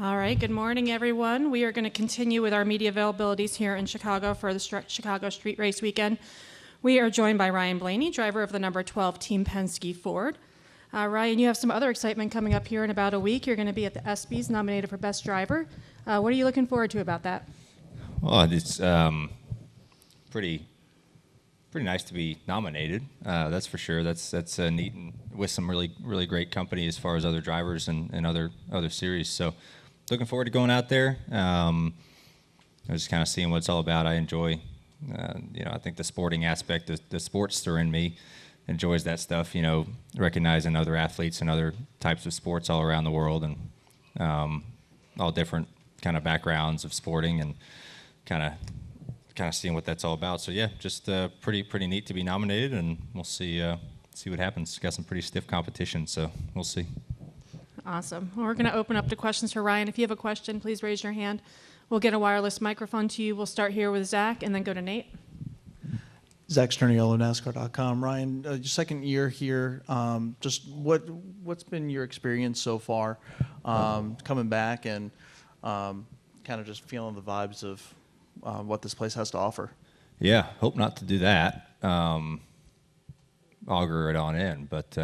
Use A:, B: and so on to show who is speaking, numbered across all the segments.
A: All right, good morning, everyone. We are going to continue with our media availabilities here in Chicago for the Chicago Street Race Weekend. We are joined by Ryan Blaney, driver of the number 12 Team Penske Ford. Ryan, you have some other excitement coming up here in about a week. You're going to be at the ESPYs, nominated for Best Driver. What are you looking forward to about that?
B: Well, it's pretty nice to be nominated. That's for sure. That's neat, and with some really great company as far as other drivers and other series. So, looking forward to going out there. I'm just kind of seeing what it's all about. I enjoy, I think the sporting aspect, the sportster in me enjoys that stuff. Recognizing other athletes and other types of sports all around the world, and all different kind of backgrounds of sporting, and kind of seeing what that's all about. So yeah, just pretty neat to be nominated, and we'll see what happens. Got some pretty stiff competition, so we'll see.
A: Awesome. Well, we're going to open up to questions for Ryan. If you have a question, please raise your hand. We'll get a wireless microphone to you. We'll start here with Zach and then go to Nate.
C: Zach Sterniolo, NASCAR.com. Ryan, your second year here. Just what's been your experience so far, coming back and kind of just feeling the vibes of what this place has to offer?
B: Yeah, hope not to do that. Auger it on in, but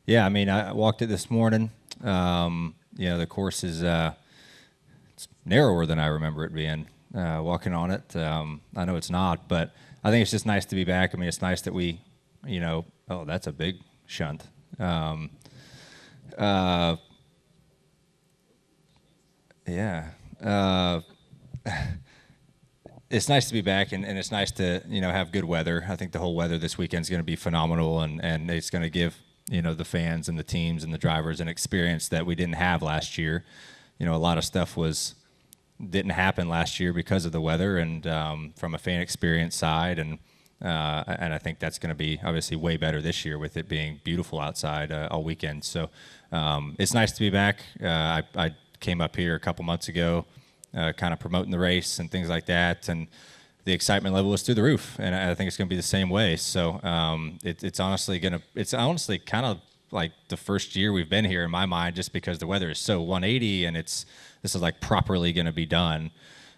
B: yeah, I mean, I walked it this morning. The course is it's narrower than I remember it being. Walking on it, I know it's not, but I think it's just nice to be back. I mean, it's nice that we, oh, that's a big shunt. Yeah. It's nice to be back, and it's nice to have good weather. I think the whole weather this weekend is going to be phenomenal, and it's going to give the fans and the teams and the drivers an experience that we didn't have last year. A lot of stuff didn't happen last year because of the weather, and from a fan experience side, and I think that's going to be obviously way better this year with it being beautiful outside all weekend. So it's nice to be back. I came up here a couple months ago, kind of promoting the race and things like that, and the excitement level is through the roof, and I think it's going to be the same way. So it's honestly kind of like the first year we've been here in my mind, just because the weather is so 180, and this is like properly going to be done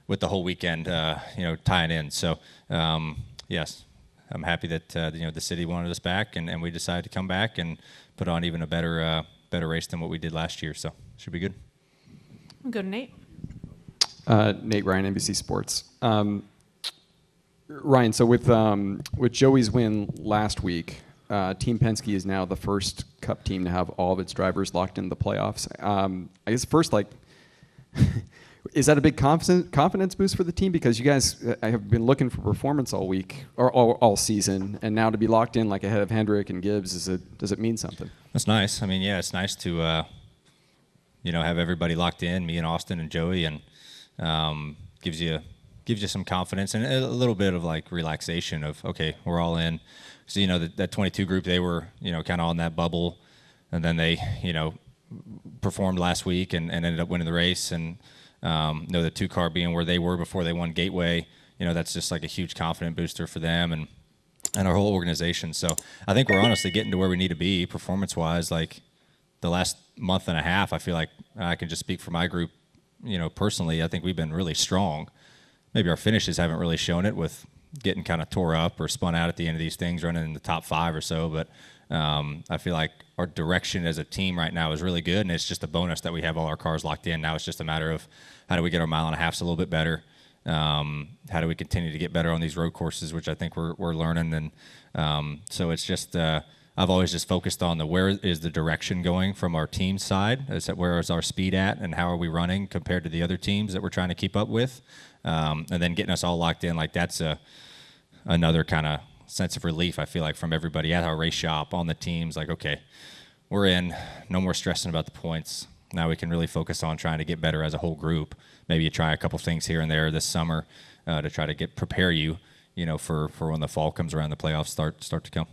B: with the whole weekend, tying in. So yes, I'm happy that the city wanted us back, and we decided to come back and put on even a better race than what we did last year. So should be good.
A: We'll go to Nate.
D: Nate Ryan, NBC Sports. Ryan, so with Joey's win last week, Team Penske is now the first Cup team to have all of its drivers locked in the playoffs. I guess first, is that a big confidence boost for the team? Because you guys have been looking for performance all week or all season, and now to be locked in ahead of Hendrick and Gibbs, does it mean something?
B: That's nice. I mean, yeah, it's nice to have everybody locked in, me and Austin and Joey, and gives you some confidence and a little bit of relaxation of, okay, we're all in. So that 22 group, they were kind of on that bubble, and then they performed last week and ended up winning the race, and the 2-car being where they were before they won Gateway, that's just a huge confident booster for them and our whole organization. So I think we're honestly getting to where we need to be performance wise. The last month and a half, I feel like I can just speak for my group. Personally, I think we've been really strong. Maybe our finishes haven't really shown it, with getting kind of tore up or spun out at the end of these things, running in the top 5 or so. But I feel like our direction as a team right now is really good, and it's just a bonus that we have all our cars locked in. Now it's just a matter of how do we get our mile and a halfs a little bit better. How do we continue to get better on these road courses, which I think we're learning. And so it's just I've always just focused on where is the direction going from our team side. Where is our speed at, and how are we running compared to the other teams that we're trying to keep up with, and then getting us all locked in. That's another kind of sense of relief, I feel like, from everybody at our race shop, on the teams. Okay, we're in. No more stressing about the points. Now we can really focus on trying to get better as a whole group. Maybe you try a couple things here and there this summer to try to prepare you, for when the fall comes around, the playoffs start to come.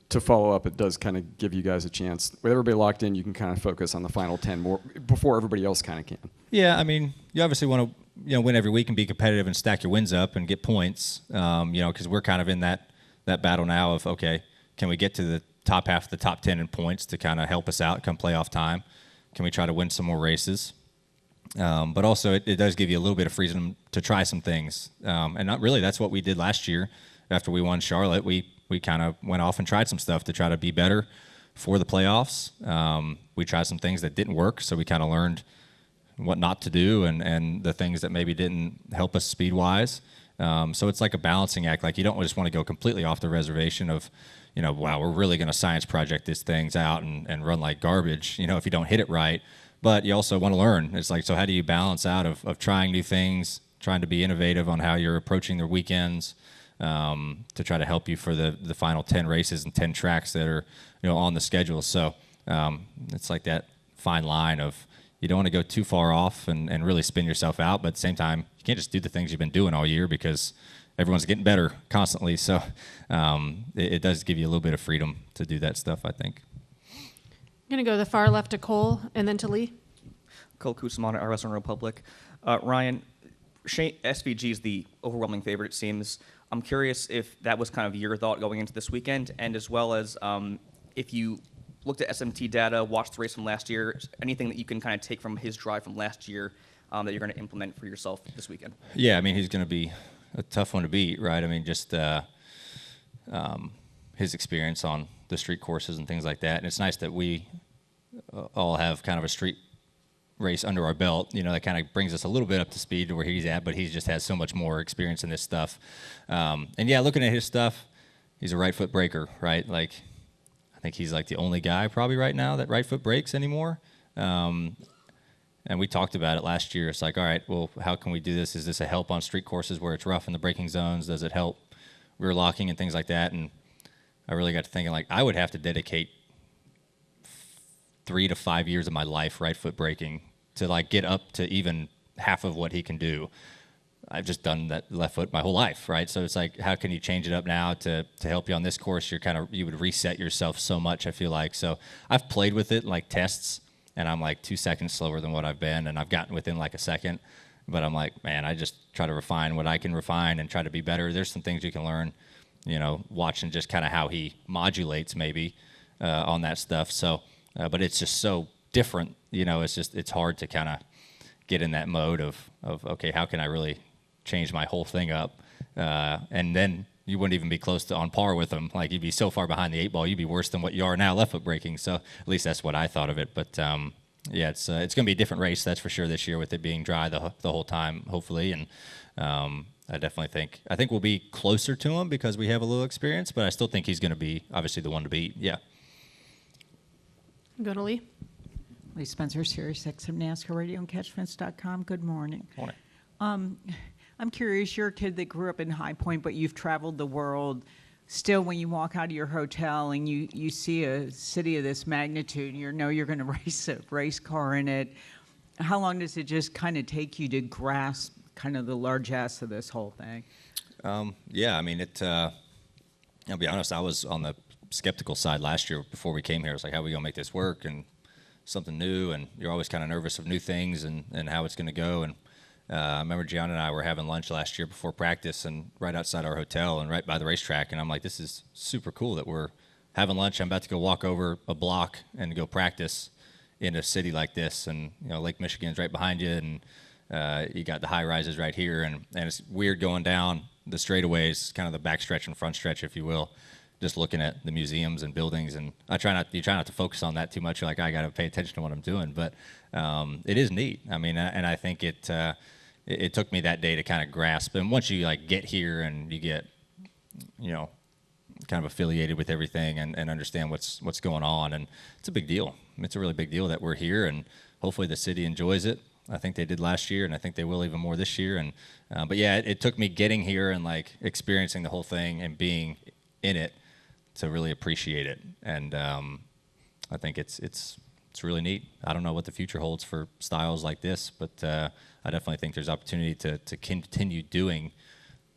D: To follow up, it does kind of give you guys a chance. With everybody locked in, you can kind of focus on the final 10 more before everybody else kind of can.
B: Yeah, I mean, you obviously want to win every week and be competitive and stack your wins up and get points. Because we're kind of in that battle now of, okay, can we get to the top half of the top 10 in points to kind of help us out come playoff time? Can we try to win some more races? But also it does give you a little bit of freedom to try some things. And not really, that's what we did last year after we won Charlotte. We kind of went off and tried some stuff to try to be better for the playoffs. We tried some things that didn't work, so we kind of learned what not to do and the things that maybe didn't help us speed-wise. So it's like a balancing act. Like, you don't just want to go completely off the reservation of, wow, we're really going to science project these things out and run like garbage, if you don't hit it right. But you also want to learn. It's like, so how do you balance out of trying new things, trying to be innovative on how you're approaching the weekends, to try to help you for the final 10 races and 10 tracks that are, on the schedule. So it's like that fine line of, you don't want to go too far off and really spin yourself out, but at the same time, you can't just do the things you've been doing all year because everyone's getting better constantly. So it does give you a little bit of freedom to do that stuff, I think.
A: I'm going to go to the far left to Cole and then to Lee.
E: Cole Kusamana, our Western Republic. Ryan, SVG is the overwhelming favorite, it seems. I'm curious if that was kind of your thought going into this weekend, and as well as if you looked at SMT data, watched the race from last year, anything that you can kind of take from his drive from last year that you're going to implement for yourself this weekend?
B: Yeah, I mean, he's going to be a tough one to beat, right? I mean, just his experience on the street courses and things like that. And it's nice that we all have kind of a street race under our belt. That kind of brings us a little bit up to speed to where he's at, but he just has so much more experience in this stuff. And yeah, looking at his stuff, he's a right foot breaker, right? Like, I think he's like the only guy probably right now that right foot breaks anymore. And we talked about it last year. It's like, all right, well, how can we do this? Is this a help on street courses where it's rough in the braking zones? Does it help rear locking and things like that? And I really got to thinking, like, I would have to dedicate 3 to 5 years of my life right foot braking to like get up to even half of what he can do. I've just done that left foot my whole life, right? So it's like, how can you change it up now to help you on this course? You would reset yourself so much, I feel like. So I've played with it like tests, and I'm like 2 seconds slower than what I've been, and I've gotten within like a second. But I'm like, man, I just try to refine what I can refine and try to be better. There's some things you can learn, watching just kind of how he modulates maybe on that stuff. So, but it's just so different, it's hard to kind of get in that mode of okay, how can I really change my whole thing up? And then you wouldn't even be close to on par with him. Like, you'd be so far behind the 8 ball, you'd be worse than what you are now left foot braking. So at least that's what I thought of it. But yeah, it's going to be a different race, that's for sure, this year, with it being dry the whole time, hopefully. And I definitely think we'll be closer to him because we have a little experience, but I still think he's going to be obviously the one to beat. Yeah.
A: Go to Lee.
F: Lee Spencer, Series 6 of NASCAR Radio and CatchFence.com. Good morning.
B: Morning.
F: I'm curious, you're a kid that grew up in High Point, but you've traveled the world. Still, when you walk out of your hotel and you see a city of this magnitude, you know you're going to race a race car in it. How long does it just kind of take you to grasp kind of the largesse of this whole thing?
B: Yeah, I mean, I'll be honest, I was on the skeptical side last year before we came here. It's like, how are we going to make this work? And something new, and you're always kind of nervous of new things and how it's going to go. And I remember Gianna and I were having lunch last year before practice, and right outside our hotel and right by the racetrack. And I'm like, this is super cool that we're having lunch. I'm about to go walk over a block and go practice in a city like this. And Lake Michigan's right behind you, and you got the high rises right here. And it's weird going down the straightaways, kind of the back stretch and front stretch, if you will, just looking at the museums and buildings. And you try not to focus on that too much. You're like, I got to pay attention to what I'm doing. But it is neat. I mean, and I think it took me that day to kind of grasp. And once you like get here and you get, kind of affiliated with everything and understand what's going on, and it's a big deal. It's a really big deal that we're here, and hopefully the city enjoys it. I think they did last year, and I think they will even more this year. And but yeah, it took me getting here and like experiencing the whole thing and being in it to really appreciate it. And I think it's really neat. I don't know what the future holds for styles like this, but I definitely think there's opportunity to continue doing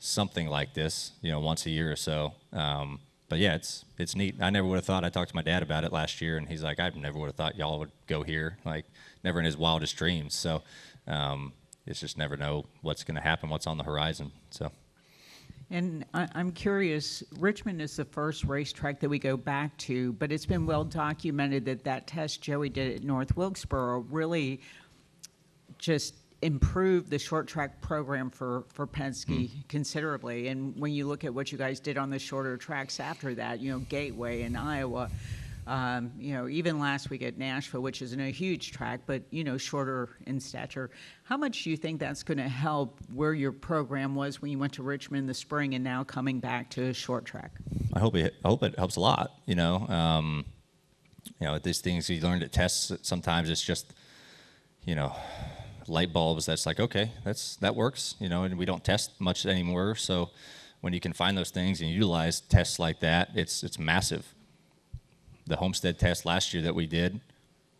B: something like this, once a year or so. But yeah, it's neat. I never would have thought. I talked to my dad about it last year, and he's like, I never would have thought y'all would go here, like never in his wildest dreams. So it's just never know what's going to happen, what's on the horizon. So.
F: And I'm curious, Richmond is the first racetrack that we go back to, but it's been well documented that test Joey did at North Wilkesboro really just improved the short track program for Penske considerably. And when you look at what you guys did on the shorter tracks after that, Gateway and Iowa, even last week at Nashville, which isn't a huge track, but, shorter in stature, how much do you think that's going to help where your program was when you went to Richmond in the spring and now coming back to a short track?
B: I hope it helps a lot. These things you learned at tests, sometimes it's just, light bulbs. That's like, okay, that works, and we don't test much anymore. So when you can find those things and utilize tests like that, it's massive. The Homestead test last year that we did,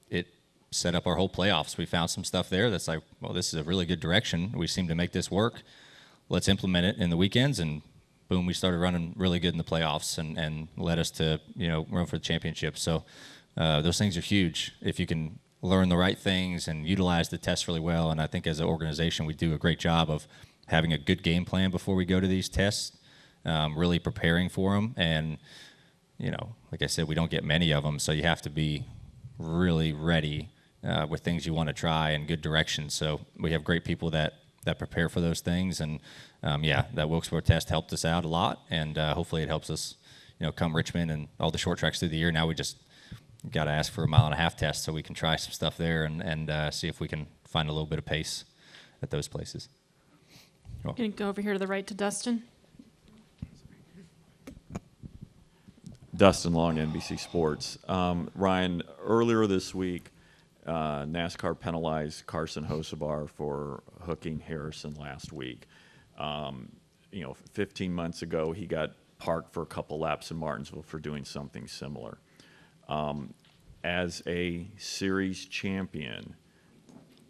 B: it set up our whole playoffs. We found some stuff there that's like, well, this is a really good direction. We seem to make this work. Let's implement it in the weekends, and boom, we started running really good in the playoffs and led us to, run for the championship. So those things are huge if you can learn the right things and utilize the tests really well. And I think as an organization, we do a great job of having a good game plan before we go to these tests, really preparing for them. And, like I said, we don't get many of them, so you have to be really ready with things you want to try and good directions. So we have great people that prepare for those things. And, that Wilkesboro test helped us out a lot. And hopefully it helps us, come Richmond and all the short tracks through the year. Now we just got to ask for a 1.5 mile test so we can try some stuff there and see if we can find a little bit of pace at those places.
A: Going to go over here to the right to Dustin.
G: Dustin Long, NBC Sports. Ryan, earlier this week, NASCAR penalized Carson Hocevar for hooking Harrison last week. 15 months ago, he got parked for a couple laps in Martinsville for doing something similar. As a series champion,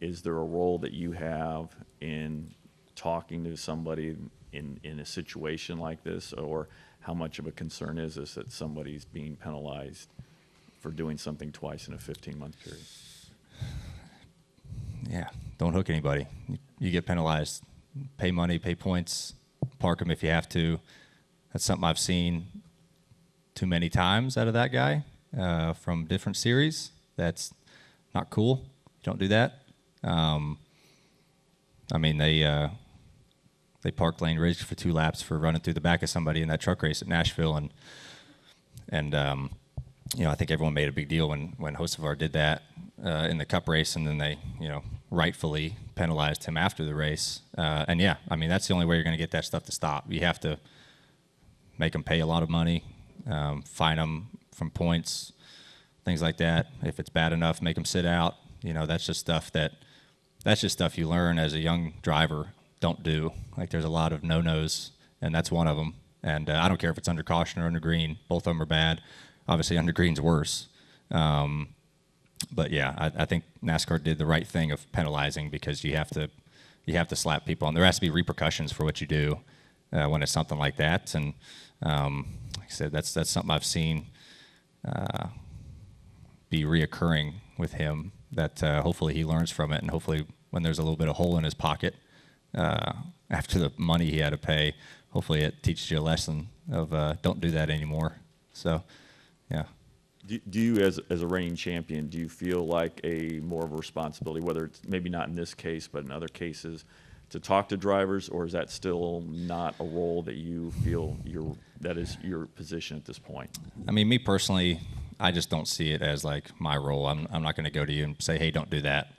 G: is there a role that you have in talking to somebody in a situation like this, or how much of a concern is this that somebody's being penalized for doing something twice in a 15-month period?
B: Yeah, don't hook anybody. You get penalized. Pay money, pay points, park them if you have to. That's something I've seen too many times out of that guy. From different series. That's not cool. Don't do that. They parked Lane Ridge for 2 laps for running through the back of somebody in that truck race at Nashville, and I think everyone made a big deal when Hocevar did that in the Cup race, and then they rightfully penalized him after the race. That's the only way you're going to get that stuff to stop. You have to make them pay a lot of money, fine them from points, things like that. If it's bad enough, make them sit out. That's just stuff you learn as a young driver. Don't do. Like, there's a lot of no-nos, and that's one of them. And I don't care if it's under caution or under green. Both of them are bad. Obviously, under green's worse. But yeah, I think NASCAR did the right thing of penalizing, because you have to slap people, and there has to be repercussions for what you do when it's something like that. And like I said, that's something I've seen be reoccurring with him, that hopefully he learns from it, and hopefully when there's a little bit of hole in his pocket after the money he had to pay, hopefully it teaches you a lesson of don't do that anymore. So, yeah.
G: Do you, as a reigning champion, do you feel like a more of a responsibility, whether it's maybe not in this case, but in other cases, to talk to drivers, or is that still not a role that you feel that is your position at this point?
B: I mean, me personally, I just don't see it as like my role. I'm not going to go to you and say, hey, don't do that.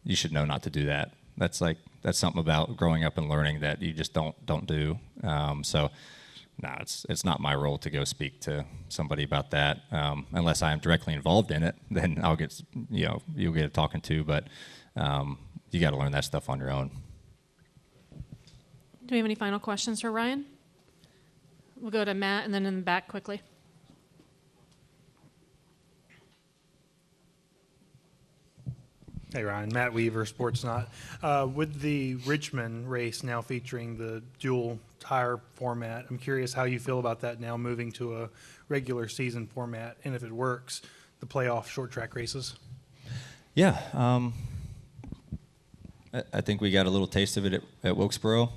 B: You should know not to do that. That's something about growing up and learning that you just don't do. It's not my role to go speak to somebody about that, unless I am directly involved in it. Then I'll get, you'll get a talking to. But you got to learn that stuff on your own.
A: Do we have any final questions for Ryan? We'll go to Matt, and then in the back quickly.
H: Hey Ryan, Matt Weaver, Sportsnot. With the Richmond race now featuring the dual tire format, I'm curious how you feel about that now moving to a regular season format, and if it works, the playoff short track races.
B: Yeah, I think we got a little taste of it at Wilkesboro.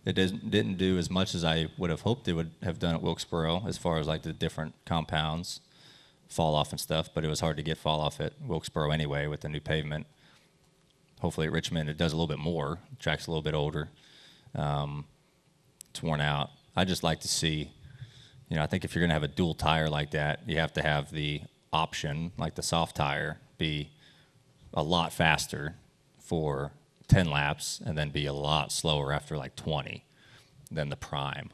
B: It didn't do as much as I would have hoped it would have done at Wilkesboro, as far as like the different compounds, fall off and stuff, but it was hard to get fall off at Wilkesboro anyway with the new pavement. hopefully at Richmond it does a little bit more. The track's a little bit older. It's worn out. I just like to see, I think if you're going to have a dual tire like that, you have to have the option, like the soft tire, be a lot faster for 10 laps and then be a lot slower after like 20 than the prime.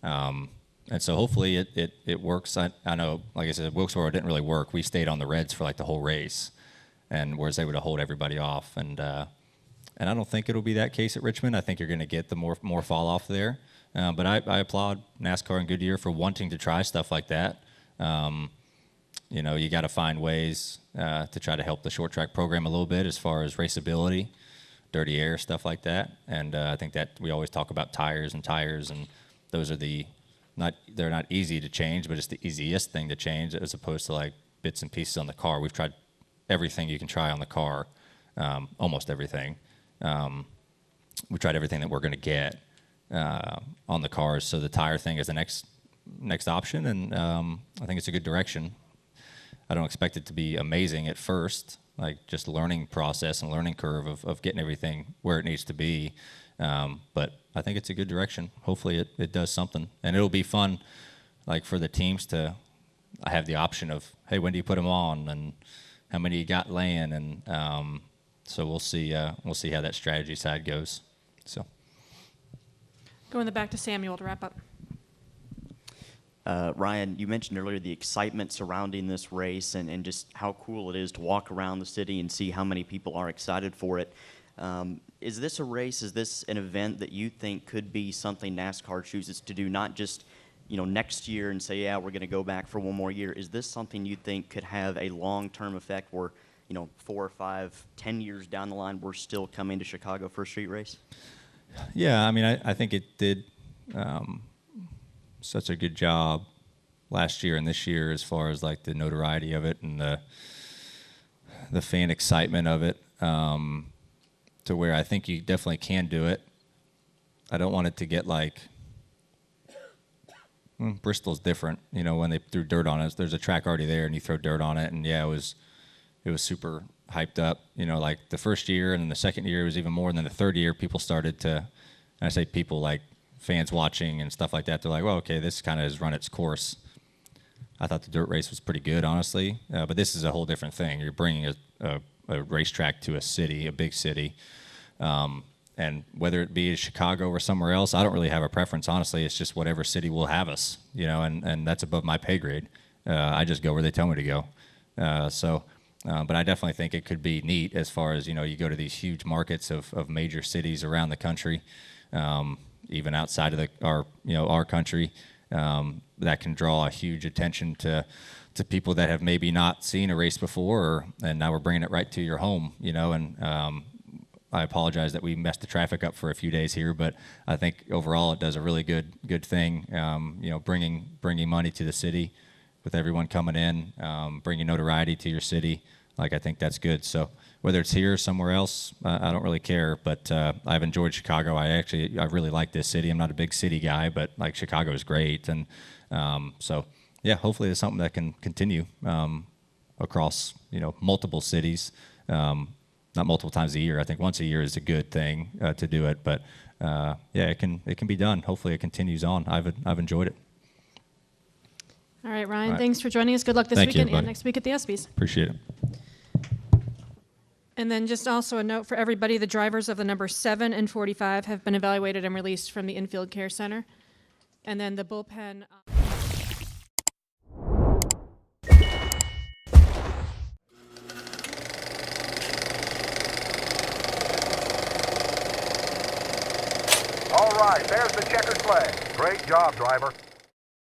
B: And so hopefully it works. I know, like I said, Wilkesboro didn't really work. We stayed on the reds for like the whole race, and whereas able to hold everybody off. And I don't think it'll be that case at Richmond. I think you're going to get the more fall off there. But I applaud NASCAR and Goodyear for wanting to try stuff like that. You got to find ways to try to help the short track program a little bit as far as raceability, dirty air, stuff like that. And I think that we always talk about tires, and those are they're not easy to change, but it's the easiest thing to change as opposed to like bits and pieces on the car. We've tried everything you can try on the car, almost everything. We tried everything that we're going to get on the cars. So the tire thing is the next option, and I think it's a good direction. I don't expect it to be amazing at first, like just learning process and learning curve of getting everything where it needs to be. But I think it's a good direction. Hopefully it does something, and it'll be fun, like for the teams to have the option of, hey, when do you put them on, and how many you got laying, and so we'll see how that strategy side goes. So
A: Going back to Samuel to wrap up.
I: Ryan, you mentioned earlier the excitement surrounding this race and just how cool it is to walk around the city and see how many people are excited for it. Is this a race, is this an event that you think could be something NASCAR chooses to do, not just next year and say, yeah, we're going to go back for one more year? Is this something you think could have a long-term effect where 4 or 5, 10 years down the line, we're still coming to Chicago for a street race?
B: Yeah, I mean, I think it did such a good job last year and this year as far as like the notoriety of it and the fan excitement of it, to where I think you definitely can do it. I don't want it to get like Bristol's different, when they threw dirt on it. There's a track already there, and you throw dirt on it, and yeah, it was super hyped up. Like the first year, and then the second year was even more. And then the third year, people started to, and I say people like fans watching and stuff like that. They're like, well, okay, this kind of has run its course. I thought the dirt race was pretty good, honestly, but this is a whole different thing. You're bringing a racetrack to a city, a big city. And whether it be Chicago or somewhere else, I don't really have a preference, honestly. It's just whatever city will have us, and that's above my pay grade. I just go where they tell me to go. But I definitely think it could be neat as far as, you go to these huge markets of major cities around the country, even outside of our country, that can draw a huge attention to people that have maybe not seen a race before, and now we're bringing it right to your home, and I apologize that we messed the traffic up for a few days here, but I think overall it does a really good thing, bringing money to the city with everyone coming in, bringing notoriety to your city. Like, I think that's good. So whether it's here or somewhere else, I don't really care, but I've enjoyed Chicago. I really like this city. I'm not a big city guy, but like Chicago is great. And so, yeah, hopefully it's something that can continue across, multiple cities. Not multiple times a year. I think once a year is a good thing to do it, but yeah, it can be done. Hopefully it continues on. I've enjoyed it.
A: All right, Ryan,
B: All right.
A: thanks for joining us. Good luck this
B: Thank you,
A: weekend and
B: everybody.
A: next week at the ESPYs.
B: Appreciate it.
A: And then just also a note for everybody, the drivers of the number 7 and 45 have been evaluated and released from the infield care center. And then the bullpen...
J: All right, there's the checkered flag. Great job, driver.